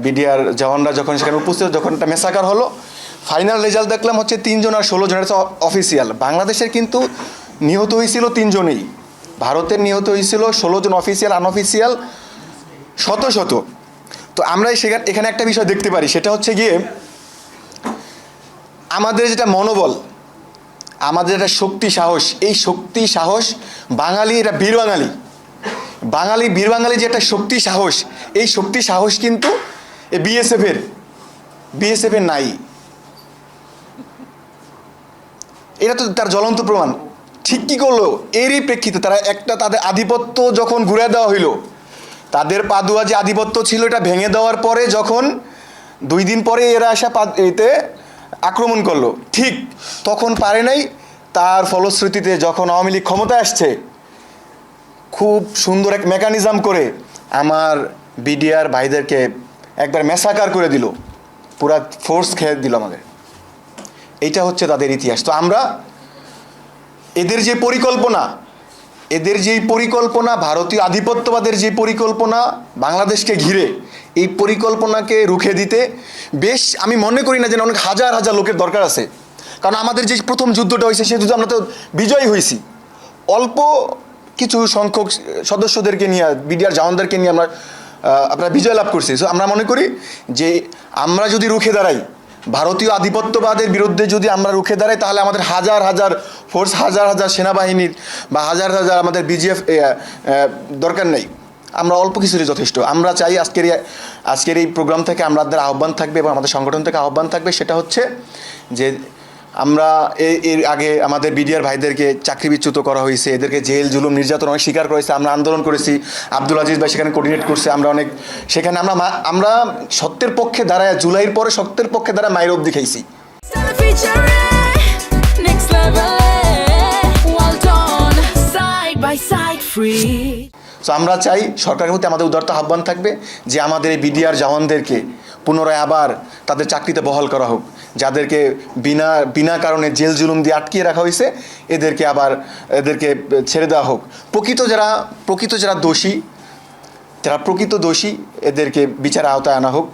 BDR জওয়ানরা যখন সেখানে উপস্থিত, যখন একটা মেসাকার হলো, ফাইনাল রেজাল্ট দেখলাম হচ্ছে 3 জন আর 16 জনের অফিসিয়াল। বাংলাদেশের কিন্তু নিহত হয়েছিল 3 জনেই, ভারতের নিহত হয়েছিল 16 জন অফিসিয়াল, আনঅফিসিয়াল শত শত। তো আমরা এখানে একটা বিষয় দেখতে পারি, সেটা হচ্ছে গিয়ে আমাদের যেটা মনোবল, আমাদের একটা শক্তি সাহস, এই শক্তি সাহস বাঙালি, এটা বীর বাঙালি, বীর বাঙালি যে একটা শক্তি সাহস, এই শক্তি সাহস কিন্তু বিএসএফের নাই। এটা তো তার জ্বলন্ত প্রমাণ। ঠিক কী করলো? এরই প্রেক্ষিতে তারা তাদের আধিপত্য যখন ঘুরে দেওয়া হইল, তাদের পাদুয়া যে আধিপত্য ছিল এটা ভেঙে দেওয়ার পরে যখন 2 দিন পরে এরা আসা এতে আক্রমণ করলো, ঠিক তখন পারে নাই। তার ফলশ্রুতিতে যখন আওয়ামী লীগ ক্ষমতায় আসছে, খুব সুন্দর এক মেকানিজম করে আমার বিডিআর ভাইদেরকে একবার মেসাকার করে দিল, পুরা ফোর্স খেয়ে দিল আমাদের। এইটা হচ্ছে তাদের ইতিহাস। তো আমরা এদের যে পরিকল্পনা, ভারতীয় আধিপত্যবাদের যে পরিকল্পনা বাংলাদেশকে ঘিরে, এই পরিকল্পনাকে রুখে দিতে বেশ, আমি মনে করি না যে অনেক হাজার হাজার লোকের দরকার আছে। কারণ আমাদের যে প্রথম যুদ্ধটা হয়েছে, সেই যুদ্ধে আমরা তো বিজয়ী হয়েছি। অল্প কিছু সংখ্যক সদস্যদেরকে নিয়ে, বিডিআর জওয়ানদেরকে নিয়ে আমরা বিজয় লাভ করছি। সো আমরা মনে করি যে আমরা যদি রুখে দাঁড়াই, ভারতীয় আধিপত্যবাদের বিরুদ্ধে যদি আমরা রুখে দাঁড়াই, তাহলে আমাদের হাজার হাজার ফোর্স, হাজার হাজার সেনাবাহিনীর বা হাজার হাজার আমাদের বিজিএফ দরকার নেই। আমরা অল্প কিছুরই যথেষ্ট। আমরা চাই আজকের এই প্রোগ্রাম থেকে আমাদের আহ্বান থাকবে এবং আমাদের সংগঠন থেকে আহ্বান থাকবে, সেটা হচ্ছে যে আমরা এর আগে আমাদের বিডিআর ভাইদেরকে চাকরিচ্যুত করা হয়েছে, এদেরকে জেল জুলুম নির্যাতন অনেক স্বীকার করেছে, আমরা আন্দোলন করেছি, আব্দুল আজিজ ভাই সেখানে কোঅর্ডিনেট করছে, আমরা অনেক সেখানে আমরা সত্যের পক্ষে দাঁড়ায়, জুলাইয়ের পরে সত্যের পক্ষে দাঁড়ায় মায়ের অবধি খাইছি। সো আমরা চাই সরকারের প্রতি আমাদের উদারতা আহ্বান থাকবে যে আমাদের এই বিডিআর জওয়ানদেরকে পুনরায় আবার তাদের চাকরিতে বহাল করা হোক, যাদেরকে বিনা কারণে জেল জুলুম দিয়ে আটকিয়ে রাখা হয়েছে, এদেরকে ছেড়ে দেওয়া হোক। প্রকৃত যারা দোষী, এদেরকে বিচার আওতায় আনা হোক।